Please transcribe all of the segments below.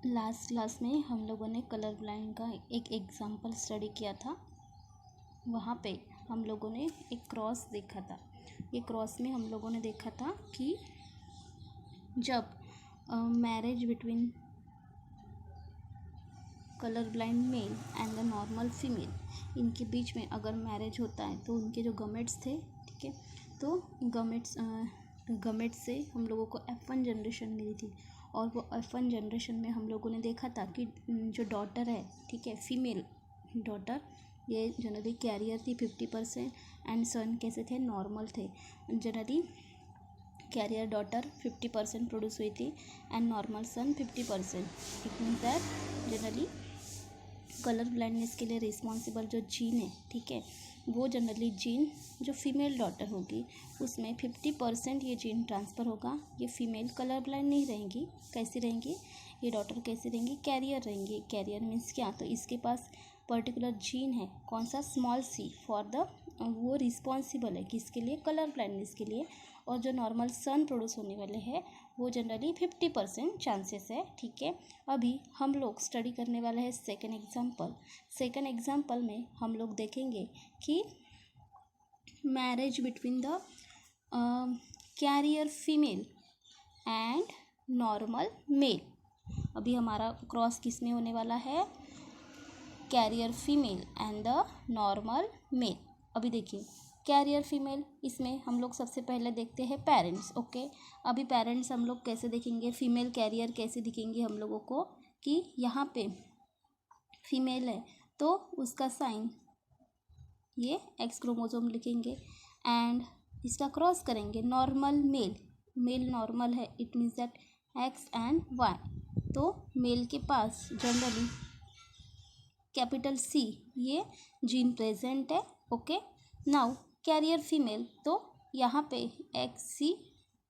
Last class में हम लोगों ने कलर ब्लाइंड का एक एग्जाम्पल स्टडी किया था। वहाँ पे हम लोगों ने एक क्रॉस देखा था। ये क्रॉस में हम लोगों ने देखा था कि जब marriage between colour blind male and the normal female, इनके बीच में अगर मैरिज होता है तो उनके जो गमेट्स थे, ठीक है, तो गमेट्स से हम लोगों को F1 जनरेशन मिली थी। और वो F1 जनरेशन में हम लोगों ने देखा था कि जो डॉटर है, ठीक है, फीमेल डॉटर, ये जनरली कैरियर थी 50% एंड सन कैसे थे, नॉर्मल थे। जनरली कैरियर डॉटर 50% प्रोड्यूस हुई थी and normal sun 50%। It means that generally colour blindness के लिए रिस्पॉन्सिबल जो जीन है, ठीक है, वो जनरली जीन जो फीमेल डॉटर होगी उसमें 50% ये जीन ट्रांसफ़र होगा। ये फीमेल कलर ब्लाइंड नहीं रहेंगी। कैसी रहेंगी ये डॉटर, कैसी रहेंगी, कैरियर रहेंगी। कैरियर मीन्स क्या, तो इसके पास पर्टिकुलर जीन है, कौन सा, स्मॉल सी, फॉर द, वो रिस्पॉन्सिबल है किसके लिए, कलर ब्लाइंडनेस के लिए। और जो नॉर्मल सन प्रोड्यूस होने वाले हैं वो जनरली 50% चांसेस है, ठीक है। अभी हम लोग स्टडी करने वाले हैं सेकंड एग्जांपल। सेकंड एग्जांपल में हम लोग देखेंगे कि marriage between the carrier female and normal male. अभी हमारा क्रॉस किस में होने वाला है, carrier female and the normal male. अभी देखिए कैरियर फीमेल, इसमें हम लोग सबसे पहले देखते हैं पेरेंट्स। ओके, अभी पेरेंट्स हम लोग कैसे देखेंगे, फीमेल कैरियर कैसे दिखेंगे हम लोगों को, कि यहाँ पे फीमेल है तो उसका साइन ये एक्स क्रोमोसोम लिखेंगे एंड इसका क्रॉस करेंगे नॉर्मल मेल। मेल नॉर्मल है, it means that X and Y. तो मेल के पास जनरली कैपिटल सी ये जीन प्रेजेंट है। ओके, नाउ कैरियर फीमेल, तो यहाँ पे एक्स सी,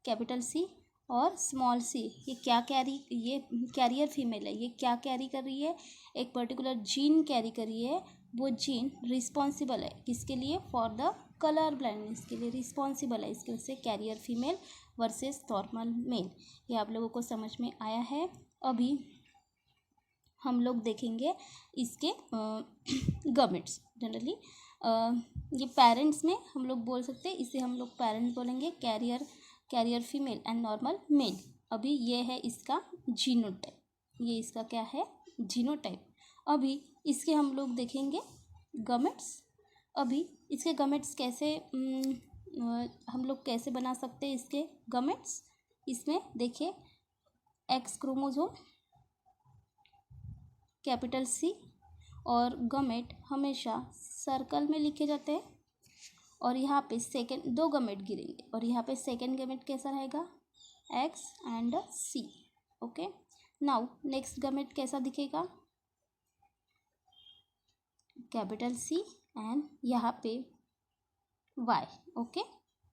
कैपिटल सी और स्मॉल सी, ये क्या कैरी, ये कैरियर फीमेल है, ये क्या कैरी कर रही है, एक पर्टिकुलर जीन कैरी कर रही है। वो जीन रिस्पॉन्सिबल है किसके लिए, फॉर द कलर ब्लाइंडनेस के लिए रिस्पॉन्सिबल है। इसके वजह से carrier female versus normal male. ये आप लोगों को समझ में आया है। अभी हम लोग देखेंगे इसके गमेट्स। जनरली ये पेरेंट्स में हम लोग बोल सकते हैं, इसे हम लोग पेरेंट्स बोलेंगे, carrier female and normal male. अभी ये है इसका जीनोटाइप, ये इसका क्या है, जीनोटाइप। अभी इसके हम लोग देखेंगे गमेट्स। अभी इसके गमेट्स कैसे हम लोग कैसे बना सकते हैं इसके गमेट्स। इसमें देखिए एक्स क्रोमोसोम, कैपिटल सी, और गमेट हमेशा सर्कल में लिखे जाते हैं। और यहाँ पे सेकेंड दो गमेट गिरेंगे और यहाँ पे सेकेंड गमेट कैसा रहेगा, X and C. Okay, now next gamete कैसा दिखेगा, कैपिटल सी एंड यहाँ पे वाई। ओके,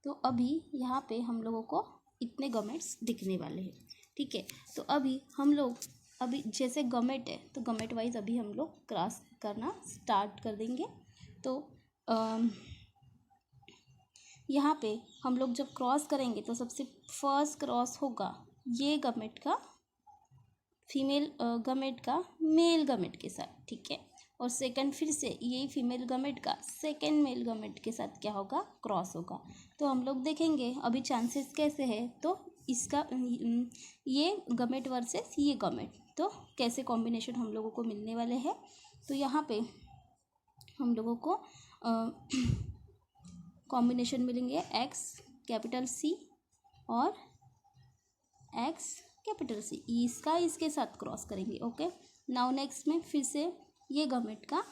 तो अभी यहाँ पे हम लोगों को इतने गमेट्स दिखने वाले हैं, ठीक है। तो अभी हम लोग, अभी जैसे गमेट है तो गमेट वाइज अभी हम लोग क्रॉस करना स्टार्ट कर देंगे। तो यहाँ पे हम लोग जब क्रॉस करेंगे तो सबसे फर्स्ट क्रॉस होगा ये गमेट का, फीमेल गमेट का मेल गमेट के साथ, ठीक है। और सेकंड फिर से यही फीमेल गमेट का सेकंड मेल गमेट के साथ क्या होगा, क्रॉस होगा। तो हम लोग देखेंगे अभी चांसेस कैसे है, तो इसका ये गमेट वर्सेस ये गमेट, तो कैसे कॉम्बिनेशन हम लोगों को मिलने वाले हैं। तो यहाँ पे हम लोगों को कॉम्बिनेशन मिलेंगे एक्स कैपिटल सी और एक्स कैपिटल सी, इसका इसके साथ क्रॉस करेंगे। ओके, नाउ नेक्स्ट में फिर से ये गमेट का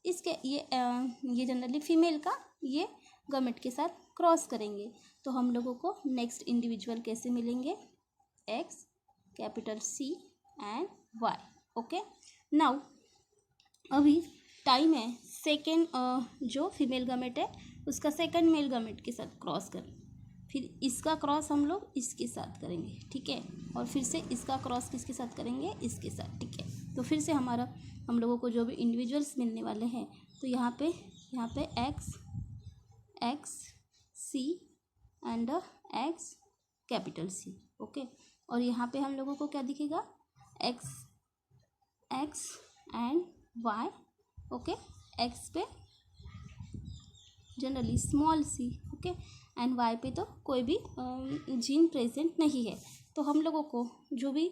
इसके ये जनरली फीमेल का ये गमेट के साथ क्रॉस करेंगे। तो हम लोगों को नेक्स्ट इंडिविजुअल कैसे मिलेंगे, X capital C and Y. Okay, now अभी टाइम है सेकेंड जो फीमेल गमेट है उसका सेकंड मेल गमेट के साथ क्रॉस करें, फिर इसका क्रॉस हम लोग इसके साथ करेंगे, ठीक है, और फिर से इसका क्रॉस किसके साथ करेंगे, इसके साथ, ठीक है। तो फिर से हमारा हम लोगों को जो भी इंडिविजुअल्स मिलने वाले हैं, तो यहाँ पे x C and x capital C. Okay, और यहाँ पे हम लोगों को क्या दिखेगा, x x and Y, okay. X पे generally small c, okay, and y पे तो कोई भी जीन प्रेजेंट नहीं है। तो हम लोगों को जो भी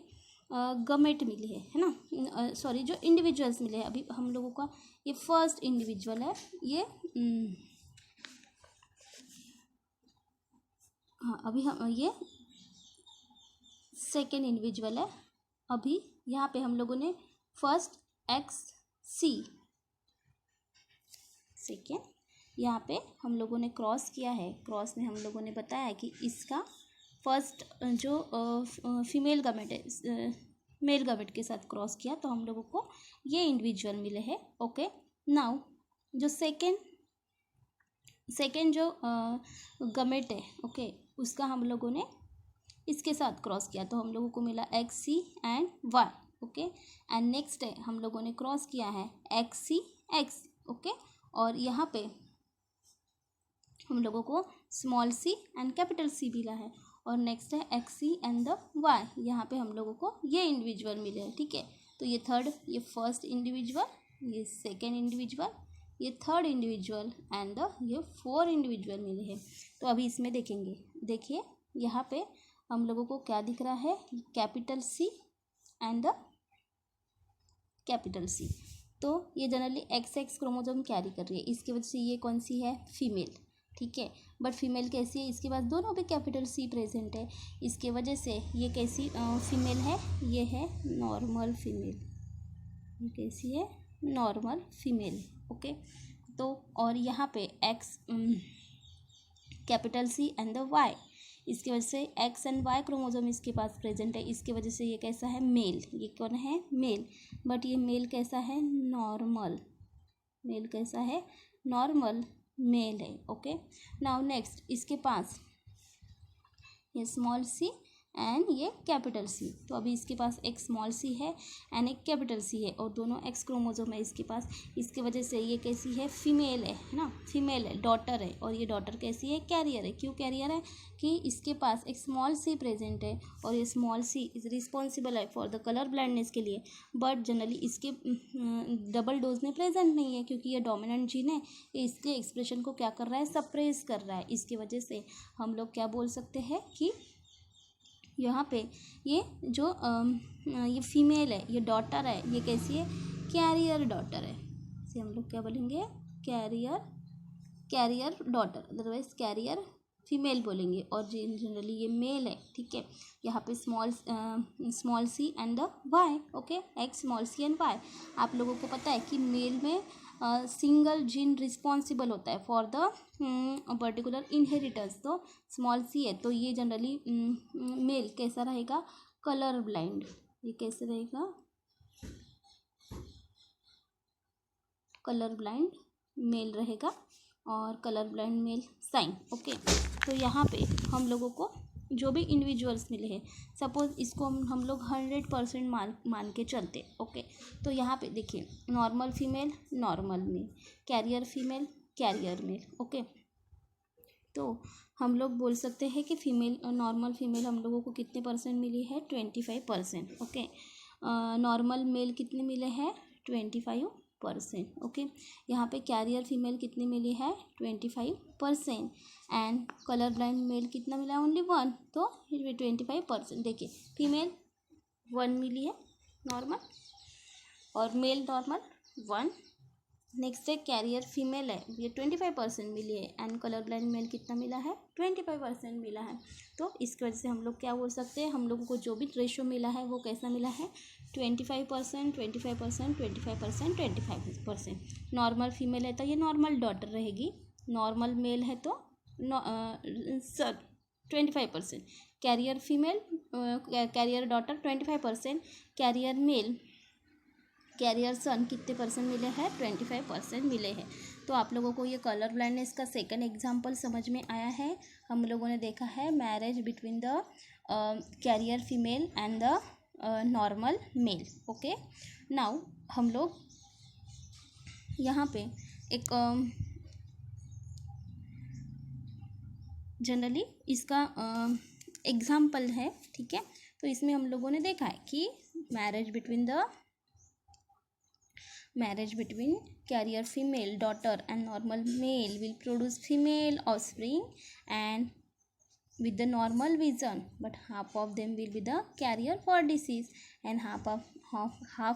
गमेट मिले है ना, सॉरी जो इंडिविजुअल्स मिले हैं, अभी हम लोगों का ये फर्स्ट इंडिविजुअल है, ये हाँ अभी हम ये सेकेंड इंडिविजुअल है। अभी यहाँ पे हम लोगों ने फर्स्ट एक्स सी, सेकेंड यहाँ पे हम लोगों ने क्रॉस किया है। क्रॉस में हम लोगों ने बताया कि इसका फर्स्ट जो फीमेल गमेट है मेल गमेट के साथ क्रॉस किया, तो हम लोगों को ये इंडिविजुअल मिले हैं, ओके। नाउ जो सेकेंड जो गमेट है, ओके, उसका हम लोगों ने इसके साथ क्रॉस किया, तो हम लोगों को मिला X C and Y, okay. And next है हम लोगों ने क्रॉस किया है एक्स सी एक्स, ओके। और यहाँ पे हम लोगों को small c and capital C मिला है। और नेक्स्ट है X C and the Y, यहाँ पे हम लोगों को ये इंडिविजुअल मिले हैं, ठीक है। तो ये थर्ड, ये फर्स्ट इंडिविजुअल, ये सेकेंड इंडिविजुअल, ये थर्ड इंडिविजुअल एंड ये 4 इंडिविजुअल मिले हैं। तो अभी इसमें देखेंगे, देखिए यहाँ पे हम लोगों को क्या दिख रहा है, capital C and the capital C. तो ये जनरली XX क्रोमोसोम कैरी कर रही है, इसकी वजह से ये कौन सी है, फीमेल, ठीक है। बट फीमेल कैसी है, इसके पास दोनों भी कैपिटल सी प्रेजेंट है, इसके वजह से ये कैसी फीमेल है, ये है नॉर्मल फीमेल, ये कैसी है, नॉर्मल फीमेल, ओके। तो और यहाँ पे X capital C and the Y, इसकी वजह से एक्स एंड वाई क्रोमोसोम इसके पास प्रेजेंट है, इसकी वजह से ये कैसा है, मेल, ये कौन है, मेल। बट ये मेल कैसा है, नॉर्मल, मेल कैसा है, नॉर्मल मेल है, ओके। नाउ नेक्स्ट इसके पास ये स्मॉल सी एंड ये कैपिटल सी, तो अभी इसके पास एक स्मॉल सी है एंड एक कैपिटल सी है, और दोनों एक्स क्रोमोसोम है इसके पास, इसकी वजह से ये कैसी है, फीमेल है ना, फीमेल है, डॉटर है। और ये डॉटर कैसी है, कैरियर है। क्यों कैरियर है, कि इसके पास एक स्मॉल सी प्रेजेंट है, और ये स्मॉल सी इज रिस्पॉन्सिबल है फॉर द कलर ब्लाइंडनेस के लिए, बट जनरली इसके डबल डोज में प्रेजेंट नहीं है, क्योंकि ये डोमिनेंट जीन है, ये इसके एक्सप्रेशन को क्या कर रहा है, सप्रेस कर रहा है। इसकी वजह से हम लोग क्या बोल सकते हैं कि यहाँ पे ये जो ये फीमेल है, ये डॉटर है, ये कैसी है, कैरियर डॉटर है, इसे हम लोग क्या बोलेंगे, carrier daughter, otherwise carrier female बोलेंगे। और जनरली ये मेल है, ठीक है। यहाँ पे small c and the Y, okay, X small c and Y. आप लोगों को पता है कि मेल में सिंगल जीन रिस्पॉन्सिबल होता है फॉर द पर्टिकुलर इनहेरिटेंस, तो स्मॉल सी है, तो ये जनरली मेल कैसा रहेगा, कलर ब्लाइंड, ये कैसे रहेगा, कलर ब्लाइंड मेल रहेगा, और colour blind male sign, okay. तो यहाँ पे हम लोगों को जो भी इंडिविजुअल्स मिले हैं, सपोज इसको हम लोग 100% मान के चलते, ओके। तो यहाँ पे देखिए, normal female, normal male, carrier female, carrier male, okay. तो हम लोग बोल सकते हैं कि फीमेल, नॉर्मल फीमेल हम लोगों को कितने परसेंट मिली है, 25%, ओके। नॉर्मल मेल कितने मिले हैं, 25%, ओके। यहाँ पे कैरियर फीमेल कितनी मिली है, 25%, एंड कलर ब्लाइंड मेल कितना मिला है, ओनली 1, तो 25%। देखिए फीमेल 1 मिली है नॉर्मल, और मेल नॉर्मल 1। नेक्स्ट है कैरियर फीमेल है, ये 25% मिली है, एंड कलर ब्लाइंड मेल कितना मिला है, 25% मिला है। तो इसकी वजह से हम लोग क्या बोल सकते हैं, हम लोगों को जो भी रेशो मिला है वो कैसा मिला है, 25%, 25%, 25%, 25%। नॉर्मल फीमेल है तो ये नॉर्मल डॉटर रहेगी, नॉर्मल मेल है तो 25%, carrier female, carrier daughter 25%, carrier male, carrier son कितने परसेंट मिले हैं, 25% मिले हैं। तो आप लोगों को ये कलर ब्लाइंडनेस का सेकंड एग्जांपल समझ में आया है। हम लोगों ने देखा है marriage between the carrier female and the normal male, okay. Now हम लोग यहाँ पे एक जनरली इसका एग्जाम्पल है, ठीक है। तो इसमें हम लोगों ने देखा है कि marriage between the marriage between carrier female daughter and normal male will produce female offspring and with the normal vision, but half of them will be the carrier for disease and half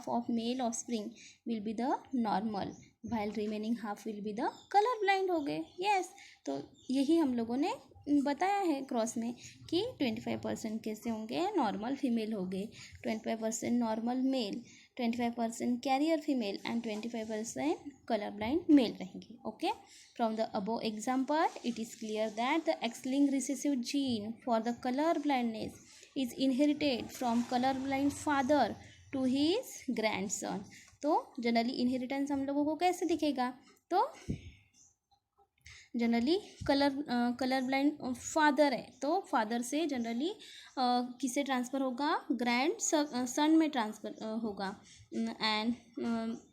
of male offspring will be the normal, while remaining half will be the color blind हो गए. yes, तो यही हम लोगों ने बताया है cross में कि 25% कैसे होंगे नॉर्मल फीमेल हो गए, 25% normal male, 25% carrier female and 25% colour blind male रहेंगे. Okay, from the above example it is clear that the X-linked recessive gene for the colour blindness is inherited from colour blind father to his grandson. तो generally inheritance हम लोगों को कैसे दिखेगा, तो generally colour blind father है तो father से जनरली किसे ट्रांसफ़र होगा, ग्रैंड सन में ट्रांसफ़र होगा and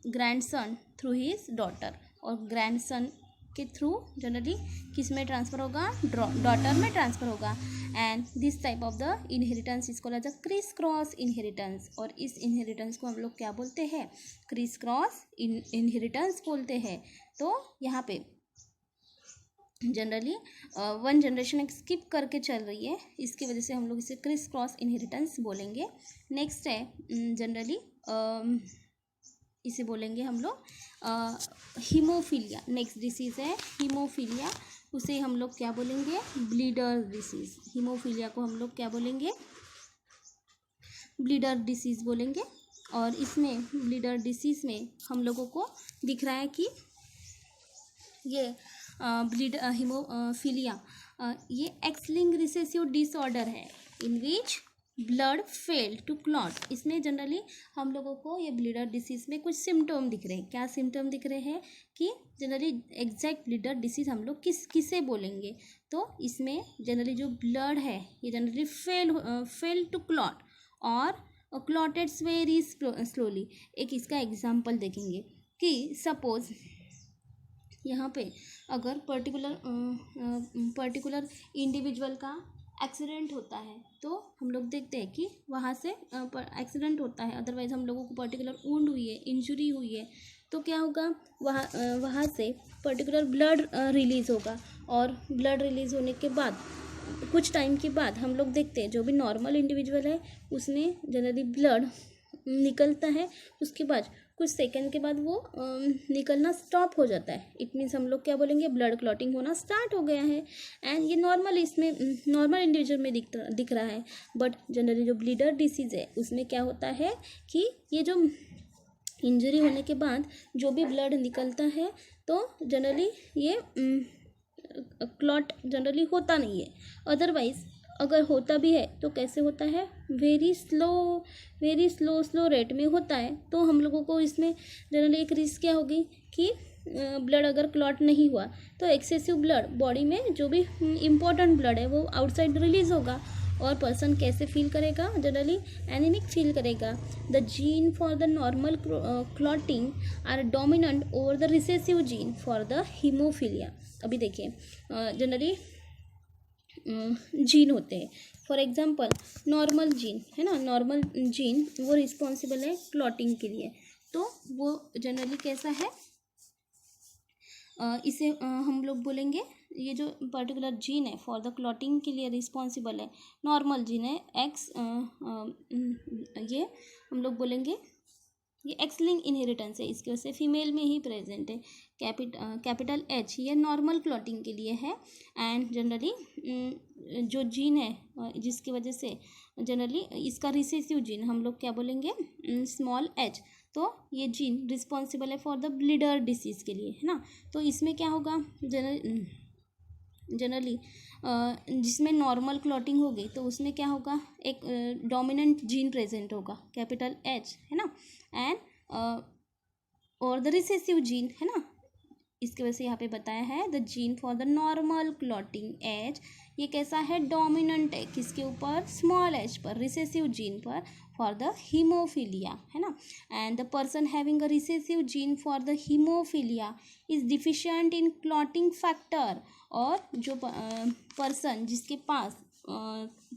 grand son through his daughter, और ग्रैंड सन के थ्रू जनरली किस में ट्रांसफ़र होगा, डॉटर में ट्रांसफ़र होगा. And this type of the inheritance is called as a criss cross inheritance, और इस इनहेरिटेंस को हम लोग क्या बोलते हैं, क्रिस क्रॉस इनहेरिटेंस बोलते हैं. तो यहाँ पे जनरली वन जनरेशन स्किप करके चल रही है, इसकी वजह से हम लोग इसे क्रिस क्रॉस इनहेरिटेंस बोलेंगे. नेक्स्ट है जनरली इसे बोलेंगे हम लोग हीमोफीलिया. नेक्स्ट डिसीज़ है हीमोफीलिया, उसे हम लोग क्या बोलेंगे, ब्लीडर डिसीज़. हीमोफीलिया को हम लोग क्या बोलेंगे, ब्लीडर डिसीज़ बोलेंगे. और इसमें ब्लीडर डिसीज़ में हम लोगों को दिख रहा है कि ये हीमोफीलिया ये X-linked रिसेसिव डिसऑर्डर है in which blood fail to clot. इसमें जनरली हम लोगों को ये ब्लीडर डिसीज़ में कुछ सिम्टम दिख रहे हैं. क्या सिम्टम दिख रहे हैं कि जनरली एग्जैक्ट ब्लीडर डिसीज़ हम लोग किसे बोलेंगे, तो इसमें जनरली जो ब्लड है ये जनरली फेल टू क्लॉट और क्लॉटेड्स वेरी स्लोली. एक इसका एग्जाम्पल देखेंगे कि सपोज यहाँ पे अगर पर्टिकुलर इंडिविजुअल का एक्सीडेंट होता है तो हम लोग देखते हैं कि वहाँ से एक्सीडेंट होता है, अदरवाइज़ हम लोगों को पर्टिकुलर वुंड हुई है, इंजरी हुई है, तो क्या होगा, वहाँ से पर्टिकुलर ब्लड रिलीज़ होगा. और ब्लड रिलीज़ होने के बाद कुछ टाइम के बाद हम लोग देखते हैं जो भी नॉर्मल इंडिविजुअल है उसमें जनरली ब्लड निकलता है, उसके बाद कुछ सेकंड के बाद वो निकलना स्टॉप हो जाता है. इट मीन्स हम लोग क्या बोलेंगे, ब्लड क्लॉटिंग होना स्टार्ट हो गया है. एंड ये नॉर्मल इंडिविजुअल में दिख रहा है. बट जनरली जो ब्लीडर डिसीज़ है उसमें क्या होता है कि ये जो इंजरी होने के बाद जो भी ब्लड निकलता है तो जनरली ये क्लॉट जनरली होता नहीं है. अदरवाइज़ अगर होता भी है तो कैसे होता है, वेरी स्लो रेट में होता है. तो हम लोगों को इसमें जनरली एक रिस्क क्या होगी कि ब्लड अगर क्लॉट नहीं हुआ तो एक्सेसिव ब्लड बॉडी में जो भी इम्पोर्टेंट ब्लड है वो आउटसाइड रिलीज़ होगा और पर्सन कैसे फील करेगा, जनरली एनीमिक फील करेगा. The gene for the normal clotting are dominant over the recessive gene for the haemophilia. अभी देखिए जनरली जीन होते हैं, फॉर एग्जांपल नॉर्मल जीन है ना, नॉर्मल जीन वो रिस्पॉन्सिबल है क्लॉटिंग के लिए. तो वो जनरली कैसा है, इसे हम लोग बोलेंगे ये जो पर्टिकुलर जीन है फॉर द क्लॉटिंग के लिए रिस्पॉन्सिबल है, नॉर्मल जीन है एक्स, ये हम लोग बोलेंगे ये X-linked इनहेरिटेंस है, इसकी वजह से फीमेल में ही प्रेजेंट है. कैपिटल H ये नॉर्मल क्लॉटिंग के लिए है. एंड जनरली जो जीन है जिसकी वजह से जनरली इसका रिसेसिव जीन हम लोग क्या बोलेंगे, स्मॉल h. तो ये जीन रिस्पॉन्सिबल है फॉर द ब्लीडर डिसीज़ के लिए, है ना. तो इसमें क्या होगा, जनरली जिसमें नॉर्मल क्लॉटिंग होगी तो उसमें क्या होगा, एक डोमिनेंट जीन प्रेजेंट होगा कैपिटल H, है ना. एंड और द रिसेसिव जीन, है ना, इसकी वजह से यहाँ पे बताया है the gene for the normal clotting H ये कैसा है, डोमिनेंट है किसके ऊपर, स्मॉल h पर, रिसेसिव जीन पर फॉर द हीमोफीलिया, है ना. And the person having a recessive gene for the haemophilia is deficient in clotting factor. और जो पर्सन जिसके पास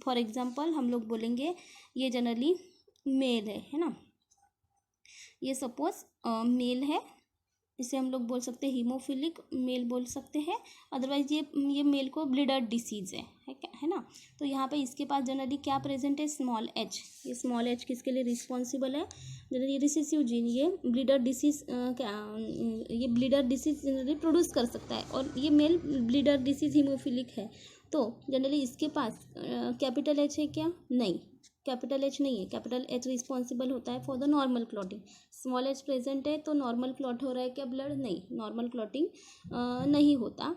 फॉर एग्जांपल हम लोग बोलेंगे ये जनरली मेल है ना, ये सपोज मेल है, इसे हम लोग बोल सकते हैं हीमोफिलिक मेल बोल सकते हैं, अदरवाइज ये मेल को ब्लीडर डिसीज है क्या, है ना। तो यहाँ पे इसके पास जनरली क्या प्रेजेंट है, स्मॉल एच। ये स्मॉल एच किसके लिए रिस्पॉन्सिबल है, जनरली रिसेसिव जीन, ये ब्लीडर डिसीज ये ब्लीडर डिसीज जनरली प्रोड्यूस कर सकता है, और ये मेल ब्लीडर डिसीज हीमोफिलिक है। तो जनरली इसके पास कैपिटल एच है क्या, नहीं, कैपिटल एच नहीं है। कैपिटल एच रिस्पॉन्सिबल होता है for the normal clotting. Small H present है तो नॉर्मल क्लॉट हो रहा है क्या ब्लड, नहीं, नॉर्मल क्लॉटिंग नहीं होता,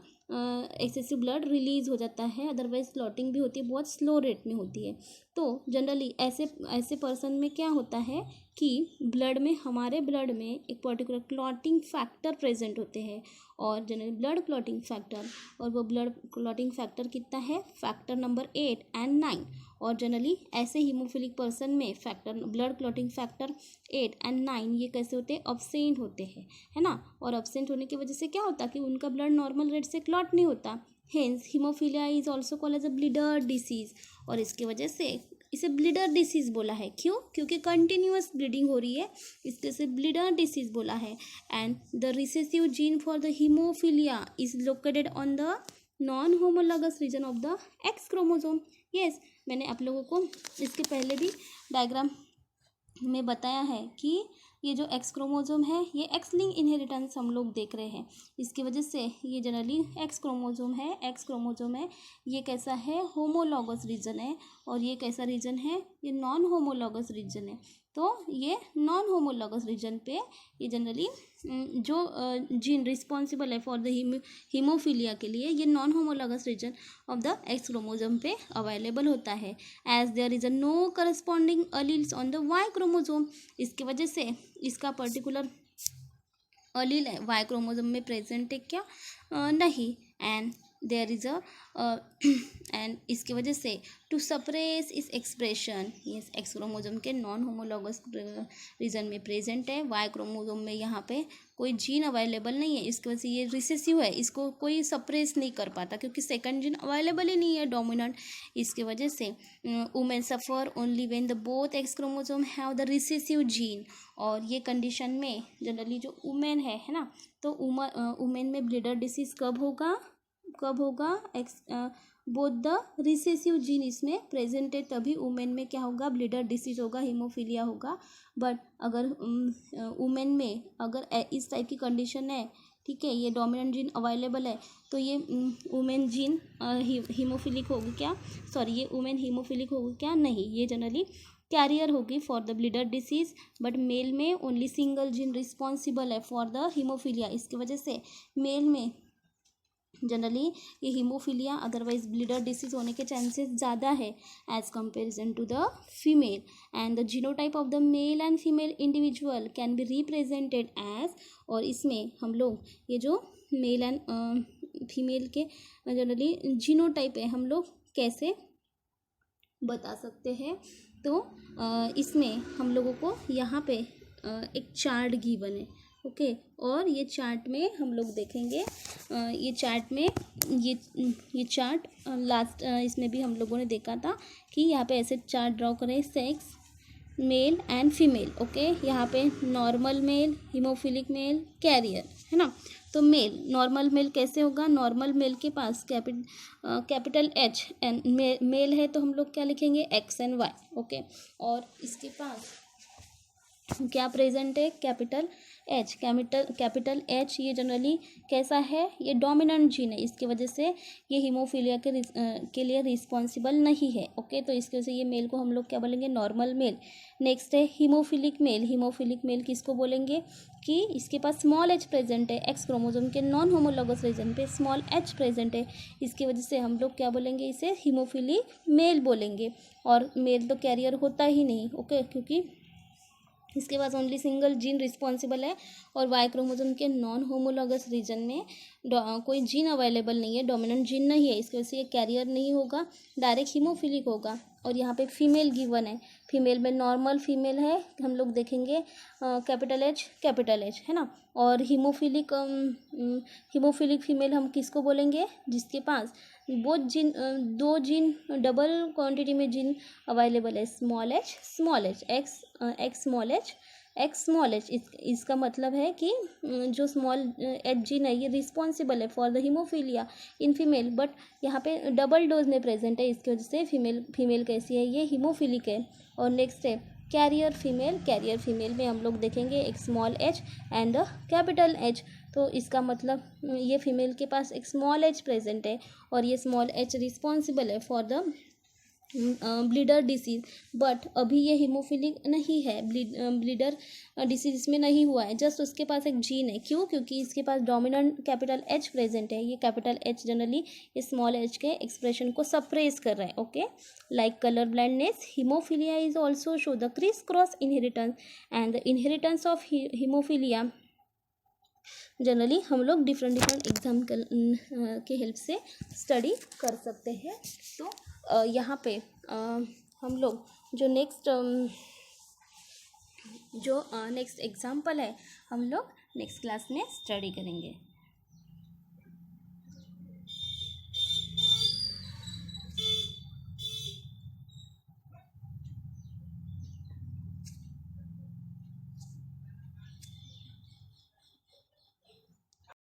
एक्सेसिव ब्लड रिलीज हो जाता है, अदरवाइज क्लॉटिंग भी होती है, बहुत स्लो रेट में होती है। तो जनरली ऐसे पर्सन में क्या होता है कि ब्लड में, हमारे ब्लड में एक पर्टिकुलर क्लॉटिंग फैक्टर प्रेजेंट होते हैं, और जनरली ब्लड क्लॉटिंग फैक्टर, और वो ब्लड क्लॉटिंग फैक्टर कितना है, फैक्टर नंबर 8 and 9। और जनरली ऐसे हीमोफिलिक पर्सन में factor blood clotting factor 8 and 9 ये कैसे होते हैं, अब्सेंट होते हैं, है ना। और अब्सेंट होने की वजह से क्या होता है कि उनका ब्लड नॉर्मल रेट से क्लॉट नहीं होता, hence haemophilia is also called as a bleeder disease. और इसकी वजह से इसे ब्लीडर डिसीज बोला है, क्यों, क्योंकि कंटिन्यूअस ब्लीडिंग हो रही है, इसके से ब्लीडर डिसीज बोला है। And the recessive gene for the haemophilia is located on the non homologous region of the X chromosome. Yes, मैंने आप लोगों को इसके पहले भी डायग्राम में बताया है कि ये जो एक्स क्रोमोसोम है ये एक्स लिंक इनहेरिटेंस हम लोग देख रहे हैं, इसकी वजह से ये जनरली एक्स क्रोमोसोम है, ये कैसा है, होमोलॉगस रीजन है, और ये कैसा रीजन है, ये नॉन होमोलॉगस रीजन है। तो ये नॉन होमोलॉगस रीजन पे ये जनरली जो जीन रिस्पॉन्सिबल है फॉर द हीमोफीलिया के लिए, ये non homologous region of the X chromosome पे अवेलेबल होता है, as there is a no corresponding alleles on the Y chromosome. इसकी वजह से इसका पर्टिकुलर अलील है वाई क्रोमोसोम में प्रेजेंट है क्या, नहीं। And there is a and इसकी वजह से टू सप्रेस इस एक्सप्रेशन, ये एक्स क्रोमोसोम के नॉन होमोलॉगस रीजन में प्रेजेंट है, वाई क्रोमोसोम में यहाँ पे कोई जीन अवेलेबल नहीं है, इसकी वजह से ये रिसेसिव है, इसको कोई सप्रेस नहीं कर पाता क्योंकि सेकंड जीन अवेलेबल ही नहीं है डोमिनेंट। इसके वजह से women suffer only when the both x chromosome have the recessive gene. और ये कंडीशन में जनरली जो वुमेन है ना, तो वुमेन में ब्लीडर डिसीज कब होगा, x both the recessive gene इसमें प्रेजेंट है, तभी वुमेन में क्या होगा, ब्लीडर डिसीज होगा, हीमोफीलिया होगा। बट अगर वुमेन में अगर इस टाइप की कंडीशन है, ठीक है, ये डोमिनेंट जीन अवेलेबल है, तो ये वुमेन जीन हीमोफिलिक होगी क्या, सॉरी, ये वुमेन हीमोफिलिक होगी क्या, नहीं, ये जनरली कैरियर होगी for the bleeder disease. But male में ओनली सिंगल जीन रिस्पॉन्सिबल है फॉर द हीमोफीलिया, इसकी वजह से मेल में जनरली ये हीमोफीलिया अदरवाइज ब्लीडर डिसीज होने के चांसेस ज़्यादा है as comparison to the female. And the genotype of the male and female individual can be represented as, और इसमें हम लोग ये जो मेल एंड फीमेल के जनरली जीनोटाइप है हम लोग कैसे बता सकते हैं, तो इसमें हम लोगों को यहाँ पे एक चार्ट गिवन है, ओके। और ये चार्ट में हम लोग देखेंगे, ये चार्ट में ये चार्ट लास्ट इसमें भी हम लोगों ने देखा था कि यहाँ पे ऐसे चार्ट ड्रॉ करें, sex, male and female, okay. यहाँ पे normal male, haemophilic male, carrier, है ना। तो मेल, नॉर्मल मेल कैसे होगा, नॉर्मल मेल के पास कैपिटल एच एंड मेल है तो हम लोग क्या लिखेंगे, एक्स एंड वाई, ओके। और इसके पास क्या प्रेजेंट है, कैपिटल कैपिटल एच, ये जनरली कैसा है, ये डोमिनेंट जीन है, इसकी वजह से ये हीमोफीलिया के लिए रिस्पॉन्सिबल नहीं है, ओके। तो इसकी वजह से ये मेल को हम लोग क्या बोलेंगे, नॉर्मल मेल। नेक्स्ट है हीमोफिलिक मेल किसको बोलेंगे कि इसके पास स्मॉल एच प्रेजेंट है, एक्स क्रोमोसोम के नॉन होमोलॉगस रीजन पे स्मॉल एच प्रेजेंट है, इसकी वजह से हम लोग क्या बोलेंगे, इसे हीमोफिलिक मेल बोलेंगे। और मेल तो कैरियर होता ही नहीं, ओके, क्योंकि इसके पास ओनली सिंगल जीन रिस्पॉन्सिबल है, और वाई क्रोमोसोम के नॉन होमोलॉगस रीजन में कोई जीन अवेलेबल नहीं है, डोमिनेंट जीन नहीं है, इसकी वजह से ये कैरियर नहीं होगा, डायरेक्ट हीमोफिलिक होगा। और यहाँ पे फीमेल गिवन है, फीमेल में नॉर्मल फीमेल है, हम लोग देखेंगे कैपिटल एच, है ना। और हीमोफिलिक फीमेल हम किसको बोलेंगे, जिसके पास दो जीन डबल क्वांटिटी में जीन अवेलेबल है, small H x small H, x small H, इसका मतलब है कि जो स्मॉल एच जीन है ये रिस्पॉन्सिबल है for the haemophilia in female, but यहाँ पे डबल डोज में प्रेजेंट है, इसकी वजह से फीमेल कैसी है, ये हीमोफिलिक है। और नेक्स्ट है कैरियर फीमेल में हम लोग देखेंगे एक small H and the capital H, तो इसका मतलब ये फीमेल के पास एक स्मॉल एच प्रेजेंट है और ये स्मॉल एच रिस्पॉन्सिबल है for the bleeder disease, but अभी ये हीमोफिलिक नहीं है, ब्लीडर डिसीज इसमें नहीं हुआ है, जस्ट उसके पास एक जीन है। क्यों? क्योंकि इसके पास डोमिनेंट कैपिटल एच प्रेजेंट है। ये capital H generally small H के एक्सप्रेशन को सप्रेस कर रहा है। Okay, like colour blindness, haemophilia is also show the Chris cross inheritance and the inheritance of haemophilia generally हम लोग डिफरेंट एग्जाम के हेल्प से स्टडी कर सकते हैं। तो यहाँ पे हम लोग जो नेक्स्ट एग्जाम्पल है हम लोग नेक्स्ट क्लास में स्टडी करेंगे।